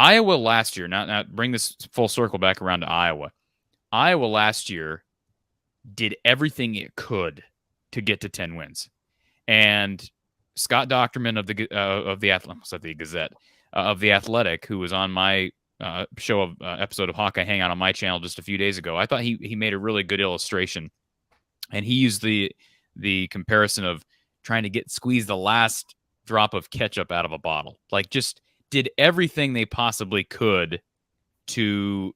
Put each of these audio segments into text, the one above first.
Iowa last year, now bring this full circle back around to Iowa. Iowa last year did everything it could to get to 10 wins. And Scott Docterman of the Gazette of the Athletic, who was on my episode of Hawkeye Hangout on my channel just a few days ago, I thought he made a really good illustration, and he used the comparison of trying to squeeze the last drop of ketchup out of a bottle, like just did everything they possibly could to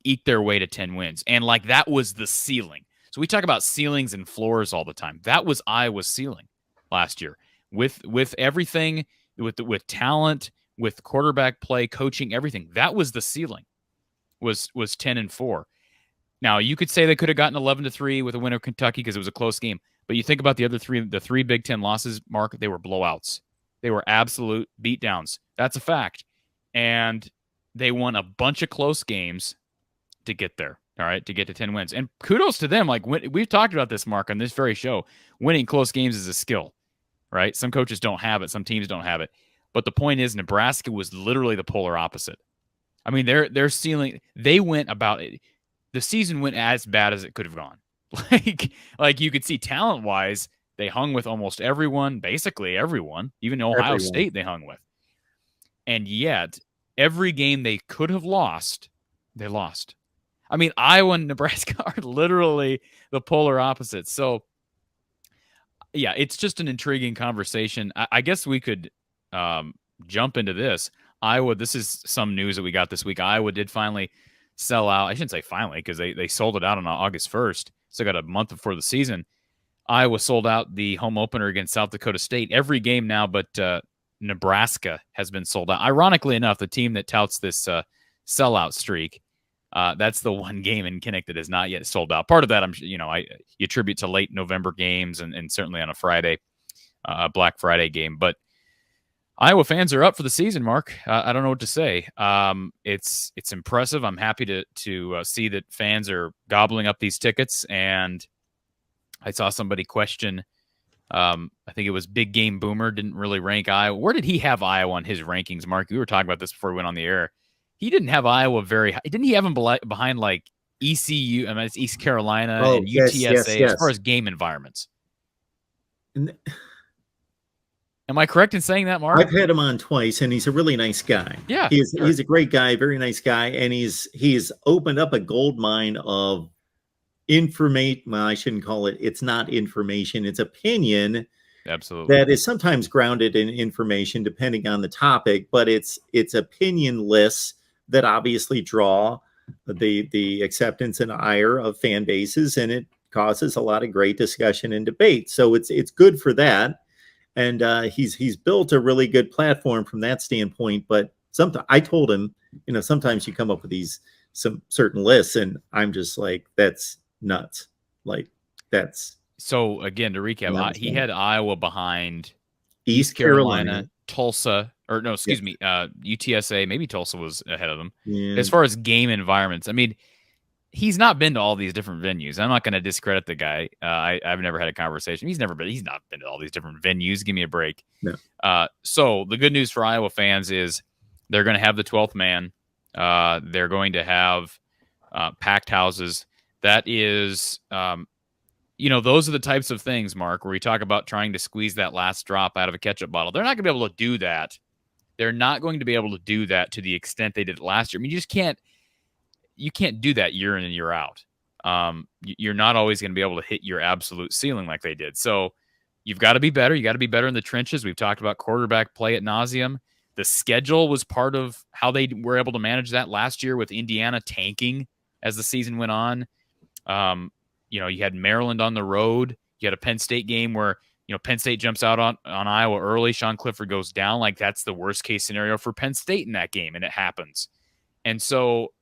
eke their way to 10 wins, and like that was the ceiling. So we talk about ceilings and floors all the time. That was Iowa's ceiling last year with everything, with talent, with quarterback play, coaching, everything. That was the ceiling. Was 10-4. Now you could say they could have gotten 11-3 with a win of Kentucky because it was a close game. But you think about the three Big Ten losses, Mark. They were blowouts. They were absolute beatdowns. That's a fact. And they won a bunch of close games to get there. All right, to get to 10 wins. And kudos to them. Like we've talked about this, Mark, on this very show. Winning close games is a skill, right? Some coaches don't have it. Some teams don't have it. But the point is, Nebraska was literally the polar opposite. I mean, their ceiling, they went about it. The season went as bad as it could have gone. Like you could see talent-wise, they hung with almost everyone, basically everyone, even Ohio State they hung with. And yet, every game they could have lost, they lost. I mean, Iowa and Nebraska are literally the polar opposites. So, yeah, it's just an intriguing conversation. I guess we could jump into this. Iowa, this is some news that we got this week. Iowa did finally sell out. I shouldn't say finally because they sold it out on August 1st. So got a month before the season. Iowa sold out the home opener against South Dakota State. Every game now but Nebraska has been sold out. Ironically enough, the team that touts this sellout streak, that's the one game in Kinnick that is not yet sold out. Part of that, you attribute to late November games and certainly on a Friday, Black Friday game. But Iowa fans are up for the season, Mark. I don't know what to say. It's impressive. I'm happy to see that fans are gobbling up these tickets. And I saw somebody question, I think it was Big Game Boomer, didn't really rank Iowa. Where did he have Iowa on his rankings, Mark? We were talking about this before we went on the air. He didn't have Iowa very high. Didn't he have him behind like ECU? I mean, it's East Carolina and UTSA as far as game environments. Am I correct in saying that, Mark? I've had him on twice, and he's a really nice guy. Yeah, he's a great guy, very nice guy, and he's opened up a gold mine of information. Well, I shouldn't call it. It's not information. It's opinion. Absolutely. That is sometimes grounded in information, depending on the topic, but it's opinion lists that obviously draw the acceptance and ire of fan bases, and it causes a lot of great discussion and debate. So it's good for that. And he's built a really good platform from that standpoint. But sometimes I told him, sometimes you come up with some certain lists, and I'm just like, that's nuts. Like that's. So again, to recap, he had Iowa behind East Carolina, Tulsa, or no, excuse me, UTSA. Maybe Tulsa was ahead of them. Yeah. As far as game environments, I mean, he's not been to all these different venues. I'm not going to discredit the guy. I've never had a conversation. He's not been to all these different venues. Give me a break. No. So the good news for Iowa fans is they're going to have the 12th man. They're going to have packed houses. That is, those are the types of things, Mark, where we talk about trying to squeeze that last drop out of a ketchup bottle. They're not going to be able to do that. They're not going to be able to do that to the extent they did it last year. I mean, you just can't. You can't do that year in and year out. You're not always going to be able to hit your absolute ceiling like they did. So you've got to be better. You got to be better in the trenches. We've talked about quarterback play ad nauseum. The schedule was part of how they were able to manage that last year with Indiana tanking as the season went on. You had Maryland on the road. You had a Penn State game where, Penn State jumps out on Iowa early. Sean Clifford goes down. Like that's the worst case scenario for Penn State in that game. And it happens. And so,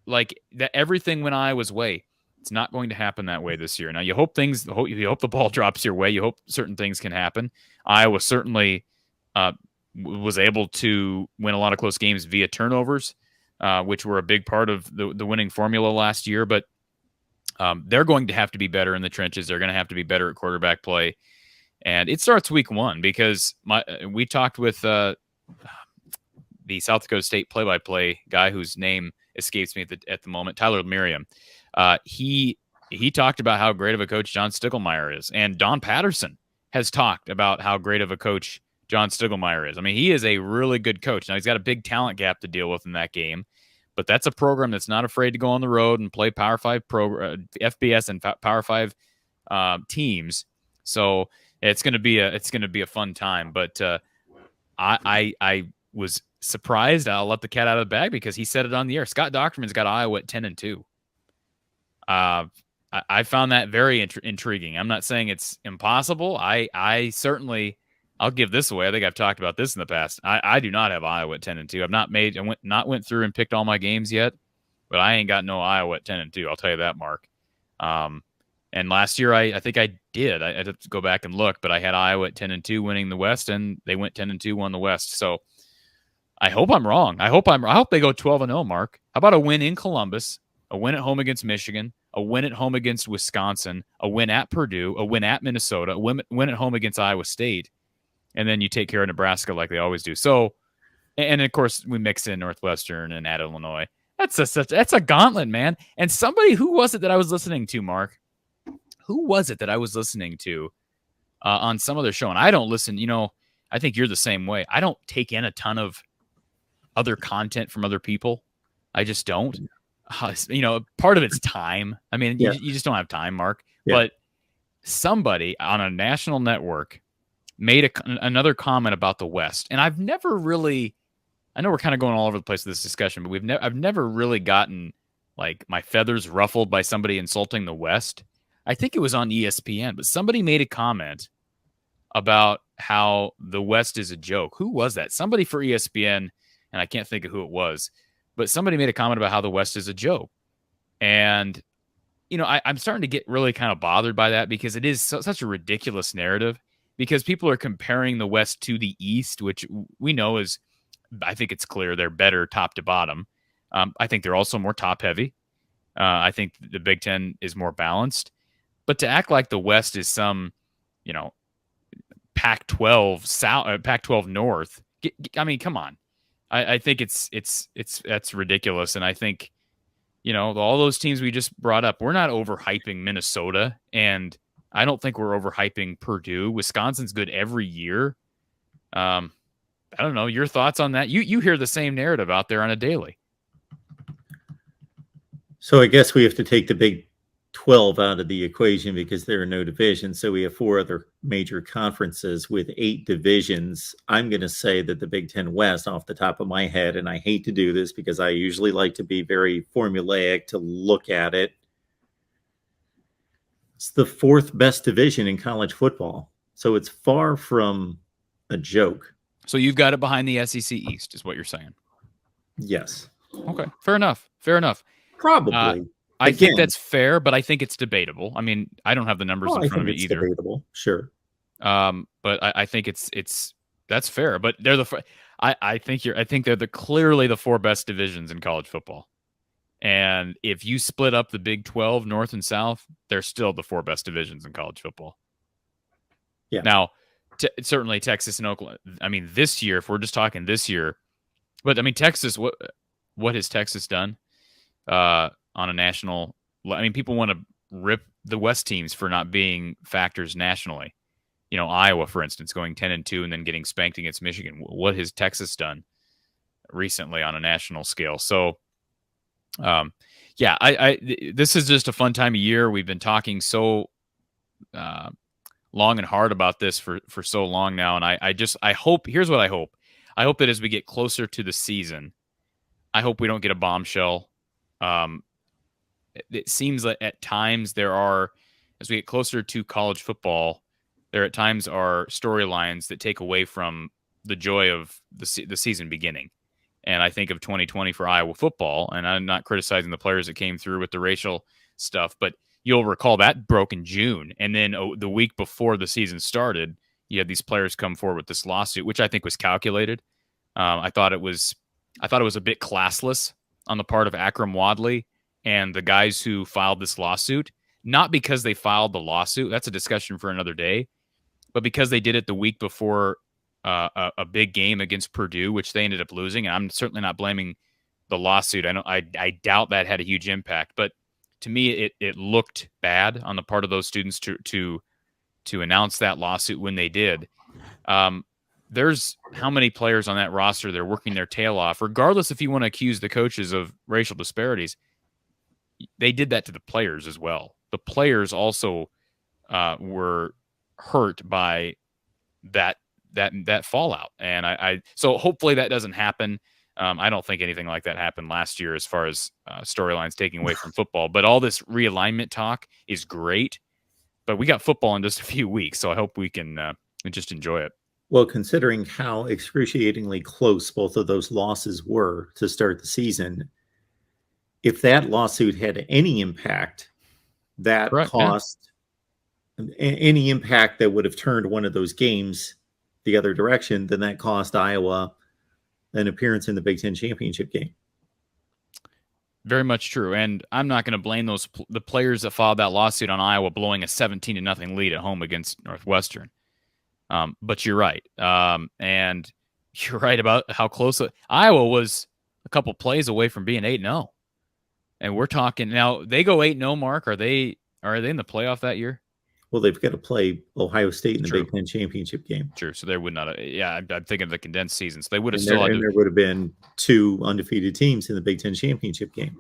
like that, everything went Iowa's way. It's not going to happen that way this year. Now you hope the ball drops your way. You hope certain things can happen. Iowa certainly was able to win a lot of close games via turnovers, which were a big part of the winning formula last year. But they're going to have to be better in the trenches. They're going to have to be better at quarterback play. And it starts week one because we talked with the South Dakota State play-by-play guy whose name escapes me at the moment, Tyler Merriam. He talked about how great of a coach John Stiegelmeier is, and Don Patterson has talked about how great of a coach John Stiegelmeier is. I mean, he is a really good coach. Now, he's got a big talent gap to deal with in that game, but that's a program that's not afraid to go on the road and play Power 5 FBS and Power 5 teams. So it's going to be a fun time. But I was surprised. I'll let the cat out of the bag because he said it on the air. Scott Docterman's got Iowa at 10-2. I found that very intriguing. I'm not saying it's impossible. I certainly, I'll give this away. I think I've talked about this in the past. I do not have Iowa at 10-2. I went through and picked all my games yet, but I ain't got no Iowa at 10-2. I'll tell you that, Mark. And last year I think I did. I had to go back and look, but I had Iowa at 10-2 winning the West, and they went 10-2, won the West. So I hope I'm wrong. I hope they go 12-0, Mark. How about a win in Columbus, a win at home against Michigan, a win at home against Wisconsin, a win at Purdue, a win at Minnesota, a win at home against Iowa State, and then you take care of Nebraska like they always do. So, and of course we mix in Northwestern and at Illinois. That's a gauntlet, man. And somebody, who was it that I was listening to, Mark? Who was it that I was listening to on some other show? And I don't listen. I think you're the same way. I don't take in a ton of other content from other people. I just don't. Part of it's time. I mean, you just don't have time, Mark. Yeah. But somebody on a national network made another comment about the West, and I've never really. I know we're kind of going all over the place with this discussion, but I've never really gotten like my feathers ruffled by somebody insulting the West. I think it was on ESPN, but somebody made a comment about how the West is a joke. Who was that? Somebody for ESPN, and I can't think of who it was. But somebody made a comment about how the West is a joke. And, I'm starting to get really kind of bothered by that because it is such a ridiculous narrative, because people are comparing the West to the East, which we know is, I think it's clear they're better top to bottom. I think they're also more top heavy. I think the Big Ten is more balanced. But to act like the West is some, Pac-12 South, Pac-12 North, I mean, come on. I think that's ridiculous. And I think, all those teams we just brought up, we're not overhyping Minnesota, and I don't think we're overhyping Purdue. Wisconsin's good every year. I don't know your thoughts on that. You hear the same narrative out there on a daily. So I guess we have to take the Big 12 out of the equation because there are no divisions. So we have 4 other major conferences with 8 divisions. I'm going to say that the Big Ten West, off the top of my head, and I hate to do this because I usually like to be very formulaic to look at it, it's the 4th best division in college football. So it's far from a joke. So you've got it behind the SEC East, is what you're saying? Yes. Okay. Fair enough. Probably. I think that's fair, but I think it's debatable. I mean, I don't have the numbers in front of me either. Debatable, sure. But I think that's fair. But they're I think they're clearly the 4 best divisions in college football. And if you split up the Big 12 North and South, they're still the 4 best divisions in college football. Yeah. Now, certainly Texas and Oklahoma. I mean, this year, if we're just talking this year, but I mean, Texas. What has Texas done? On a national, I mean, people want to rip the West teams for not being factors nationally. Iowa, for instance, going 10-2 and then getting spanked against Michigan. What has Texas done recently on a national scale? So, this is just a fun time of year. We've been talking so long and hard about this for so long now, and I hope. Here's what I hope. I hope that as we get closer to the season, I hope we don't get a bombshell. It seems like at times as we get closer to college football, there at times are storylines that take away from the joy of the season beginning. And I think of 2020 for Iowa football, and I'm not criticizing the players that came through with the racial stuff, but you'll recall that broke in June. And then the week before the season started, you had these players come forward with this lawsuit, which I think was calculated. I thought it was a bit classless on the part of Akram Wadley and the guys who filed this lawsuit, not because they filed the lawsuit, that's a discussion for another day, but because they did it the week before a big game against Purdue, which they ended up losing. And I'm certainly not blaming the lawsuit. I doubt that had a huge impact, but to me, it looked bad on the part of those students to announce that lawsuit when they did. There's how many players on that roster they're working their tail off, regardless if you want to accuse the coaches of racial disparities. They did that to the players as well. The players also were hurt by that fallout, and so hopefully that doesn't happen. I don't think anything like that happened last year as far as storylines taking away from football. But all this realignment talk is great. But we got football in just a few weeks, so I hope we can just enjoy it. Well, considering how excruciatingly close both of those losses were to start the season, if that lawsuit had any impact, that Correct, cost any impact that would have turned one of those games the other direction, then that cost Iowa an appearance in the Big Ten championship game. Very much true. And I'm not going to blame the players that filed that lawsuit on Iowa blowing a 17-0 lead at home against Northwestern. But you're right. And you're right about how close Iowa was a couple plays away from being 8-0. And we're talking now, they go 8-0, Mark. Are they in the playoff that year? Well, they've got to play Ohio State in the True. Big Ten championship game. True. So there would not. Yeah, I'm thinking of the condensed season. So they would have there would have been 2 undefeated teams in the Big Ten championship game.